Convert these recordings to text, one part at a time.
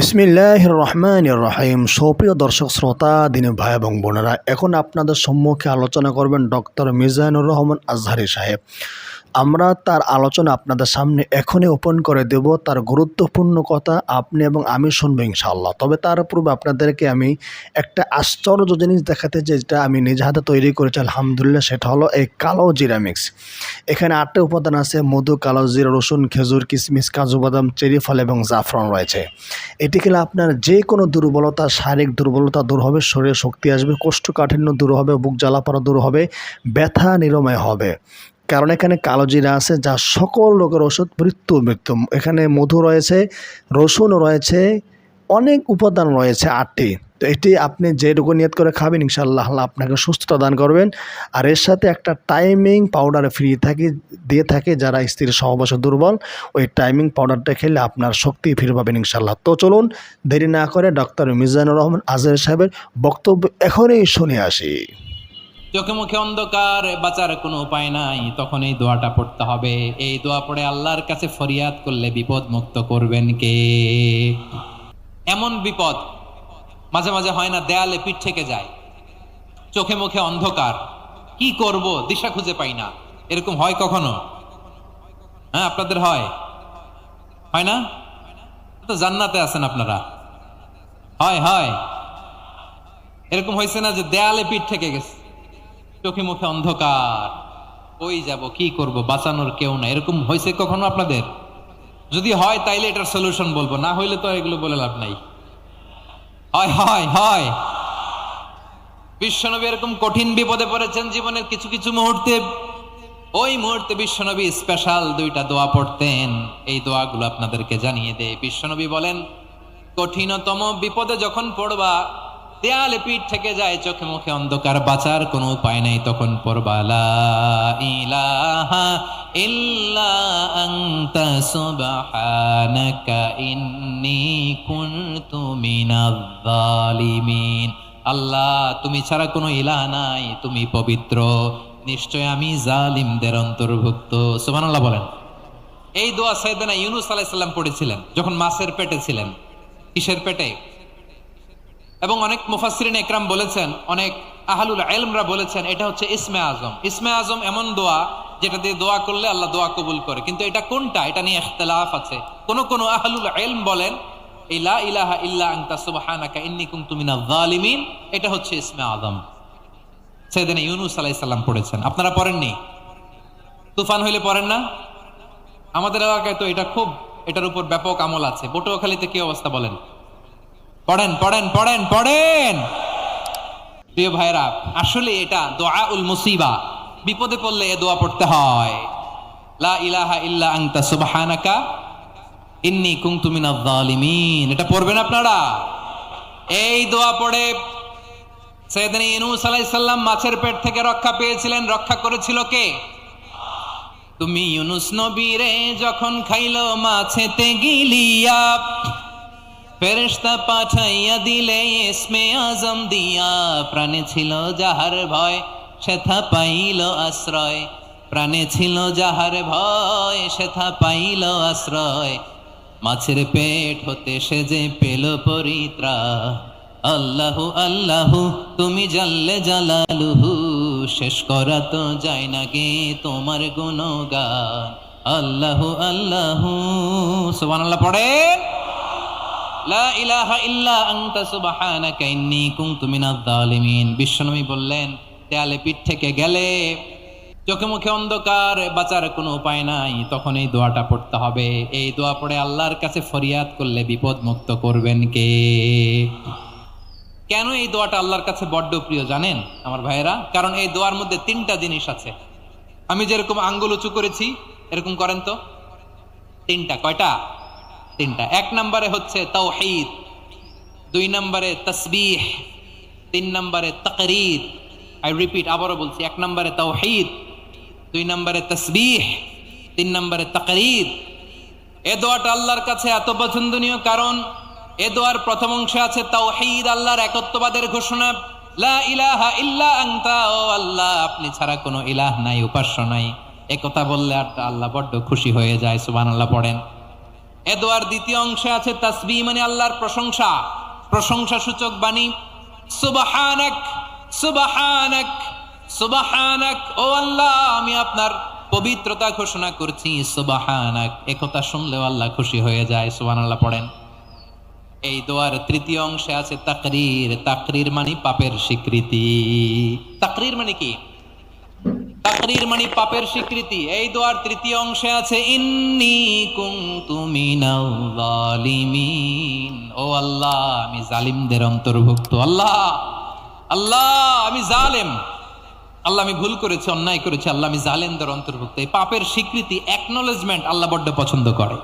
বিসমিল্লাহির রহমানির রহিম। সুপ্রিয় দর্শক শ্রোতা, দিনী ভাই এবং বোনেরা, এখন আপনাদের সম্মুখে আলোচনা করবেন ডক্টর মিজানুর রহমান আজহারি সাহেব। আমরা তার আলোচনা আপনাদের সামনে এখনই ওপেন করে দেব। তার গুরুত্বপূর্ণ কথা আপনি এবং আমি শুনবো ইনশাআল্লাহ। তবে তার পূর্বে আপনাদেরকে আমি একটা আশ্চর্য জিনিস দেখাতে চাই, যেটা আমি নিজ হাতে তৈরি করেছি আলহামদুলিল্লাহ। সেটা হলো এই কালো জিরা মিক্স। এখানে 8টা উপাদান আছে: মধু, কালো জিরা, রসুন, খেজুর, কিশমিশ, কাজু বাদাম, চেরি ফল এবং জাফরান রয়েছে। এটি খেলে আপনার যে কোনো দুর্বলতা, শারীরিক দুর্বলতা দূর হবে, শরীরে শক্তি আসবে, কোষ্ঠকাঠিন্য দূর হবে, বুক জ্বালাপড়া দূর হবে, ব্যথা নিরাময় হবে। কারণ এখানে কালো জিরা আছে, যা সকল রোগের ওষুধ, মৃত্যু। এখানে মধু রয়েছে, রসুন রয়েছে, অনেক উপাদান রয়েছে 8টি। তো এটি আপনি যেটুকু নিয়ত করে খাবেন ইনশাআল্লাহ আল্লাহ আপনাকে সুস্থতা দান করবেন। আর এর সাথে একটা টাইমিং পাউডার ফ্রি দিয়ে থাকে, যারা স্ত্রীর সহবাসে দুর্বল, ওই টাইমিং পাউডারটা খেলে আপনার শক্তি ফিরে পাবেন ইনশাআল্লাহ। তো চলুন দেরি না করে ডক্টর মিজানুর রহমান আজহারি সাহেবের বক্তব্য এখনই শুনে আসি। চোখে মুখে অন্ধকার, বাঁচার কোনো উপায় নাই, তখন এই দোয়াটা পড়তে হবে। এই দোয়া পড়ে আল্লাহর কাছে ফরিয়াদ করলে বিপদ মুক্ত করবেন কে? এমন বিপদ মাঝে মাঝে হয় না, দেয়ালে পিঠ থেকে যায়, চোখে মুখে অন্ধকার, কি করব দিশা খুঁজে পাই না, এরকম হয় কখনো? হ্যাঁ, আপনাদের হয়? হয় না? তো জান্নাতে আছেন আপনারা। হয় হয় এরকম হয়েছে না যে দেয়ালে পিঠ থেকে গেছে, চোখে মুখে অন্ধকার, ওই যাব, কি করব, বাঁচানোর কেউ না, এরকম হয়েছে কখনো আপনাদের? যদি হয় তাইলে এটার সলিউশন বলবো, না হইলে তো এগুলো বলে লাভ নাই। হয় হয় হয় বিশ্বনবী এরকম কঠিন বিপদে পড়েছেন জীবনের কিছু কিছু মুহূর্তে। ওই মুহূর্তে বিশ্বনবী স্পেশাল 2টা দোয়া পড়তেন। এই দোয়াগুলো আপনাদেরকে জানিয়ে দেয়। বিশ্বনবী বলেন, কঠিনতম বিপদে যখন পড়বা, দেয়ালে পিঠ থেকে যায়, চোখে মুখে অন্ধকার, বাঁচার কোনো উপায় নেই, তখন পড়বা লা ইলাহা ইল্লা আনতা সুবহানাকা ইন্নী কুনতু মিনাজ জালিমিন। আল্লাহ, তুমি ছাড়া কোনো ইলাহ নাই, তুমি পবিত্র, নিশ্চয় আমি জালিমদের অন্তর্ভুক্ত। সুবহানাল্লাহ বলেন। এই দোয়া সাইয়েদনা ইউনূস আলাইহিস সালাম পড়েছিলেন যখন মাছের পেটে ছিলেন। কিসের পেটে? এবং অনেক মুফাসসিরিন একরাম বলেছেন, অনেক আহলুল ইলমরা বলেছেন, এটা হচ্ছে ইসমে আজম। ইসমে আজম এমন দোয়া যেটা দিয়ে দোয়া করলে আল্লাহ দোয়া কবুল করে। কিন্তু এটা কোনটা, এটা নিয়ে ইখতিলাফ আছে। কোন আহলুল ইলম বলেন এই লা ইলাহা ইল্লা আনতা সুবহানাকা ইন্নী কুনতু মিনাজ জালিমিন, এটা হচ্ছে ইসমে আজম। সাইয়েদনা ইউনূস আলাইহিস সালাম পড়েছেন, আপনারা পড়েননি? তুফান হইলে পড়েন না? আমাদের এলাকায় তো এটা খুব, এটার উপর ব্যাপক আমল আছে। পটুয়াখালীতে কি অবস্থা বলেন? পড়েন পড়েন পড়েন পড়েন। প্রিয় ভাইরা, আসলে এটা দুআউল মুসিবা, বিপদে পড়লে এ দোয়া পড়তে হয়। লা ইলাহা ইল্লা আনতা সুবহানাকা ইন্নী কুনতু মিনাজ জালিমিন, এটা পড়বেন আপনারা। এই দোয়া পড়ে সাইয়েদনা ইউনূস আলাইহিস সালাম মাছের পেট থেকে রক্ষা পেয়েছিলেন। রক্ষা করেছিল কে? তুমি ইউনূস নবীরে যখন খাইলো মাছেতে গিলিয়া, ফেরেশতা পাঠাইয়া দিলে ইসমে আজম দিয়া, প্রাণে ছিল যাহার ভয় সেথা পাইল আশ্রয়, প্রাণে ছিল যাহার ভয় সেথা পাইল আশ্রয়, মাছের পেট হতে সে যে পেল পরিত্রাণ। আল্লাহু আল্লাহু তুমি জাল্লে জালালুহু, শেষ করা তো যায় না গে তোমার গুণগান। আল্লাহু আল্লাহু, সুবহানাল্লাহ পড়েন। লা ইলাহা ইল্লা আনতা সুবহানাকা ইন্নী কুনতু মিনাজ জালিমিন। বিশ্বনবী বললেন, দেয়ালে পিঠ থেকে গেলে, চোখে মুখে অন্ধকার, বাঁচার কোনো উপায় নাই, তখন এই দোয়াটা পড়তে হবে। এই দোয়া পড়ে আল্লাহর কাছে ফরিয়াদ করলে বিপদ মুক্ত করবেন কে? কেন এই দোয়াটা আল্লাহর কাছে বড্ড প্রিয় জানেন আমার ভাইয়েরা? কারণ এই দোয়ার মধ্যে 3টা জিনিস আছে। আমি যেরকম আঙ্গুল উঁচু করেছি এরকম করেন তো। 3টা। কয়টা? 3টা। 1 নম্বরে হচ্ছে তাওহীদ, 2 নম্বরে তাসবিহ, 3 নম্বরে তাকরীর। আই রিপিট, আবারও বলছি, 1 নম্বরে তাওহীদ, 2 নম্বরে তাসবিহ, 3 নম্বরে তাকরীর। এই দোয়াটা আল্লাহর কাছে এত পছন্দনীয় কারণ এ দোয়ার প্রথম অংশে আছে তাওহীদ, আল্লাহর একত্ববাদের ঘোষণা। লা ইলাহা ইল্লা আনতা, ও আল্লাহ আপনি ছাড়া কোনো ইলাহ নাই, উপাস্য নাই, একথা বললে আল্লাহ বড্ড খুশি হয়ে যায়। সুবহানাল্লাহ পড়েন। এ দোয়ার দ্বিতীয় অংশে আছে তাসবিহ মানে আল্লাহর প্রশংসা, প্রশংসা সূচক বাণী। সুবহানাক সুবহানাক সুবহানাক, ও আল্লাহ আমি আপনার পবিত্রতা ঘোষণা করছি, সুবহানাক। একথা শুনলেও আল্লাহ খুশি হয়ে যায়, সুবহানাল্লাহ পড়েন। এই দোয়ার তৃতীয় অংশে আছে তাকরীর, তাকরীর মানে পাপের স্বীকৃতি। তাকরীর মানে কি? তাকরীর মানে পাপের স্বীকৃতি। এই দোয়ার তৃতীয় অংশে আছে ইন্নী কুনতু মিনাল জালিমিন, ও আল্লাহ আমি জালিমদের অন্তর্ভুক্ত। আল্লাহ আল্লাহ আমি জালেম, আল্লাহ আমি ভুল করেছি, অন্যায় করেছি, আল্লাহ আমি জালেমদের অন্তর্ভুক্ত। এই পাপের স্বীকৃতি, অ্যাকনলেজমেন্ট আল্লাহ বড্ড পছন্দ করে।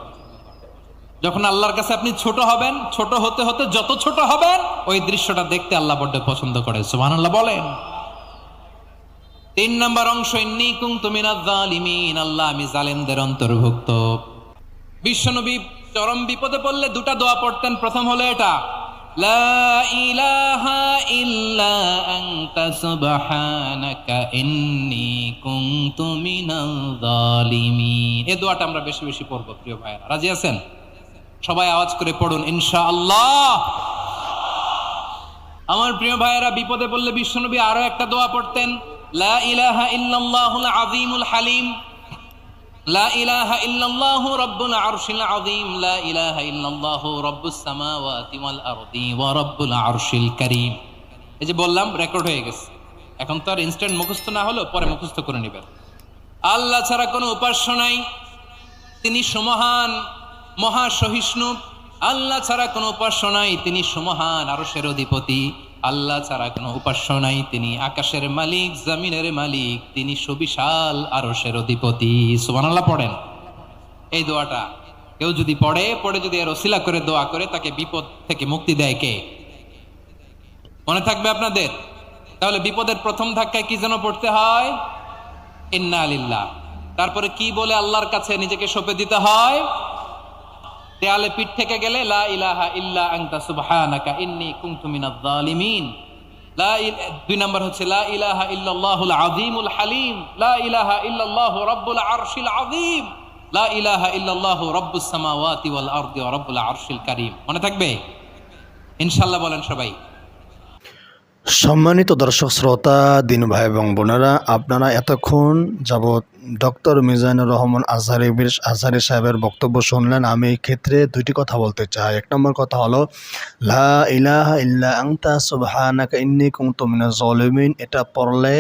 যখন আল্লাহর কাছে আপনি ছোট হবেন, ছোট হতে হতে যত ছোট হবেন ওই দৃশ্যটা দেখতে আল্লাহ বড্ড পছন্দ করে, সুবহানাল্লাহ বলেন। 3 নম্বর অংশ ইন্নী কুনতু মিনাজ জালিমিন, আল্লাহ আমি জালেমদের অন্তর্ভুক্ত। বিশ্বনবী চরম বিপদে পড়লে দুটা দোয়া পড়তেন। প্রথম হলো এটা, লা ইলাহা ইল্লা আনতা সুবহানাকা ইন্নী কুনতু মিনাল জালিমিন। এই দোয়াটা আমরা বেশি বেশি পড়ব প্রিয় ভাইরা, রাজি আছেন? সবাই আওয়াজ করে পড়ুন ইনশাআল্লাহ। আমার প্রিয় ভাইয়েরা, বিপদে পড়লে বিশ্বনবী আরো একটা দোয়া পড়তেন, লা ইলাহা ইল্লাল্লাহুল আযীমুল হালিম, লা ইলাহা ইল্লাল্লাহু রাব্বুল আরশিল আযীম, লা ইলাহা ইল্লাল্লাহু রাব্বুস সামাওয়াতি ওয়াল আরদি ওয়া রাব্বুল আরশিল কারীম। এই যে বললাম, রেকর্ড হয়ে গেছে। এখন তো আর ইনস্ট্যান্ট মুখস্থ না হলো, পরে মুখস্থ করে নেবেন। আল্লাহ ছাড়া কোনো উপাস্য নাই, তিনি সুমহান মহাসহিষ্ণু। আল্লাহ ছাড়া কোনো উপাস্য নাই, তিনি সুমহান আরশের অধিপতি। আল্লাহ ছাড়া কোনো উপাস্য নাই, তিনি আকাশের মালিক, জমিনের মালিক, তিনি সুবিশাল আরশের অধিপতি। সুবহানাল্লাহ পড়েন। এই দোয়াটা কেউ যদি পড়ে যদি এর ওসিলা করে দোয়া করে, তাকে বিপদ থেকে মুক্তি দেয় কে? মনে থাকবে আপনাদের? তাহলে বিপদের প্রথম ধাক্কায় কি যেন পড়তে হয়? ইন্না লিল্লাহ। তারপরে কি বলে আল্লাহর কাছে নিজেকে সঁপে দিতে হয়? দেয়ালে পিঠ থেকে গেলে লা ইলাহা ইল্লা আনতা সুবহানাকা ইন্নী কুনতু মিনাজ জালিমিন। 2 নম্বর হচ্ছে লা ইলাহা ইল্লাল্লাহুল আযীমুল হালিম, লা ইলাহা ইল্লাল্লাহু রাব্বুল আরশিল আযীম, লা ইলাহা ইল্লাল্লাহু রাব্বুস সামাওয়াতি ওয়াল আরদি ওয়া রাব্বুল আরশিল কারীম। মনে থাকবে ইনশাআল্লাহ? বলেন সবাই। সম্মানিত দর্শক শ্রোতা, দিন ভাই এবং বোনেরা, আপনারা এতক্ষণ যাবৎ ডক্টর মিজানুর রহমান আজহারী সাহেবের বক্তব্য শুনলেন। আমি এই ক্ষেত্রে দুইটি কথা বলতে চাই। 1 নম্বর কথা হলো, লা ইলাহা ইল্লা আনতা সুবহানাকা ইন্নী কুনতু মিনাজ জালিমিন। এটা পড়লে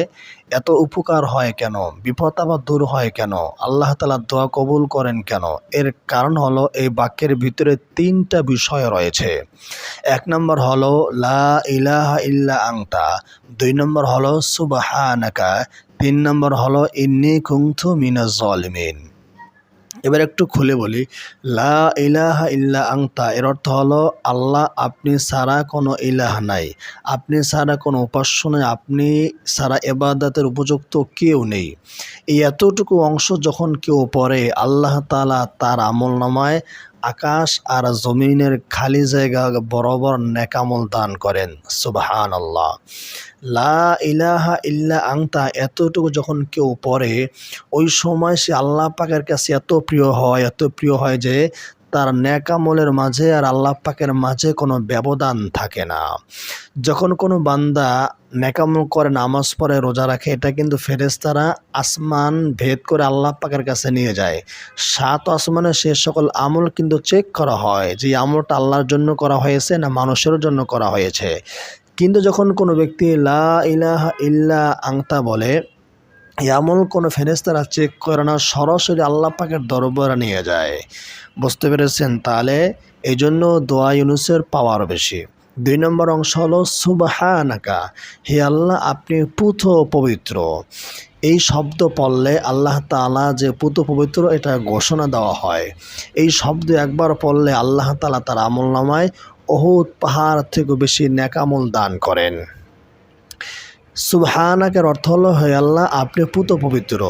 এত উপকার হয় কেন? বিপদ আবার দূর হয় কেন? আল্লাহ তাআলা দোয়া কবুল করেন কেন? এর কারণ হলো এই বাক্যের ভিতরে 3টা বিষয় রয়েছে। 1 নম্বর হলো লা ইলাহা ইল্লা আনতা, 2 নম্বর হলো সুবহানাকা, 3 নম্বর হলো ইন্নী কুনতু মিনাজ জালিমিন। এবার একটু খুলে বলি, লা ইলাহা ইল্লা আনতা এর অর্থ হলো আল্লাহ আপনি ছাড়া কোনো ইলাহ নাই, আপনি ছাড়া কোনো উপাস্য নেই, আপনি ছাড়া ইবাদতের উপযুক্ত কেউ নেই। এই এতটুকু অংশ যখন কেউ পড়ে, আল্লাহ তাআলা তার আমলনামায় আকাশ আর জমিনের খালি জায়গা বরাবর নেকামল দান করেন। সুবহানাল্লাহ। লা ইলাহা ইল্লা আনতা এতটুকু যখন কেউ পড়ে, ওই সময় সে আল্লাহ পাকের কাছে এত প্রিয় হয় যে তার নেকামলের মাঝে আর আল্লাহ পাকের মাঝে কোনো ব্যবধান থাকে না। যখন কোনো বান্দা নেকামল করে, নামাজ পড়ে, রোজা রাখে, এটা কিন্তু ফেরেশতারা আসমান ভেদ করে আল্লাহ পাকের কাছে নিয়ে যায়। 7 আসমানে সে সকল আমল কিন্তু চেক করা হয় যে আমলটা আল্লাহর জন্য করা হয়েছে না মানুষের জন্য করা হয়েছে। কিন্তু যখন কোনো ব্যক্তি লা ইলাহা ইল্লা আনতা বলে, এমন কোনো ফেরেশতারা চেক করে না, সরাসরি আল্লাহ পাকের দরবারে নিয়ে যায়। বুঝতে পেরেছেন? তাহলে এই জন্য দোয়া ইউনুসের পাওয়ার বেশি। 2 নম্বর অংশ হলো সুবহানাকা, হে আল্লাহ আপনি পুত পবিত্র। এই শব্দ পড়লে আল্লাহ তাআলা যে পুত পবিত্র এটা ঘোষণা দেওয়া হয়। এই শব্দ একবার পড়লে আল্লাহ তাআলা তার আমলনামায় উহুদ পাহাড় থেকে বেশি নেকামল দান করেন। সুবহানাকার অর্থ হলো হে আল্লাহ আপনি পুত পবিত্র।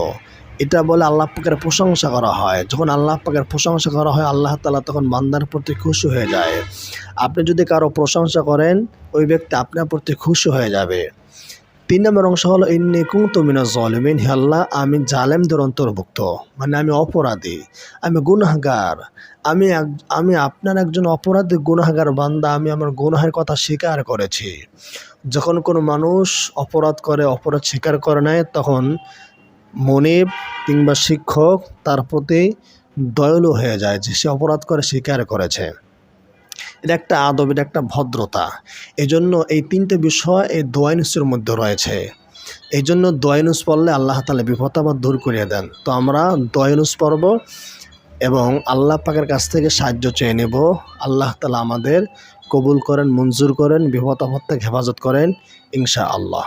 এটা বলে আল্লাহ পাকের প্রশংসা করা হয়। যখন আল্লাহ পাকের প্রশংসা করা হয়, আল্লাহ তাআলা তখন বান্দার প্রতি খুশি হয়ে যায়। আপনি যদি কারো প্রশংসা করেন, ওই ব্যক্তি আপনার প্রতি খুশি হয়ে যাবে। 3 নম্বর অংশ হলো ইন্নী কুনতু মিনাজ জালিমিন, হে আল্লাহ আমি জালেমদের অন্তর্ভুক্ত, মানে আমি অপরাধী, আমি গুনাহগার, আমি আপনার একজন অপরাধী গুনাহগার বান্দা, আমি আমার গুনাহের কথা স্বীকার করেছি। যখন কোনো মানুষ অপরাধ করে, অপরাধ স্বীকার করে নেয়, তখন মনিব কিংবা শিক্ষক তার প্রতি দয়ালু হয়ে যায় যে সে অপরাধ করে স্বীকার করেছে। এটা একটা আদব, এটা একটা ভদ্রতা। এজন্য এই 3টে বিষয় এই দোয়া ইউনুসের মধ্যে রয়েছে। এই জন্য দোয়া ইউনুস পড়লে আল্লাহ তাআলা বিপদ আপদ দূর করিয়ে দেন। তো আমরা দোয়া ইউনুস পড়ব এবং আল্লাহ পাকের কাছ থেকে সাহায্য চেয়ে নেব। আল্লাহ তাআলা আমাদের কবুল করেন, মঞ্জুর করেন, বিপদ আপদ থেকে হেফাজত করেন ইনশাআল্লাহ।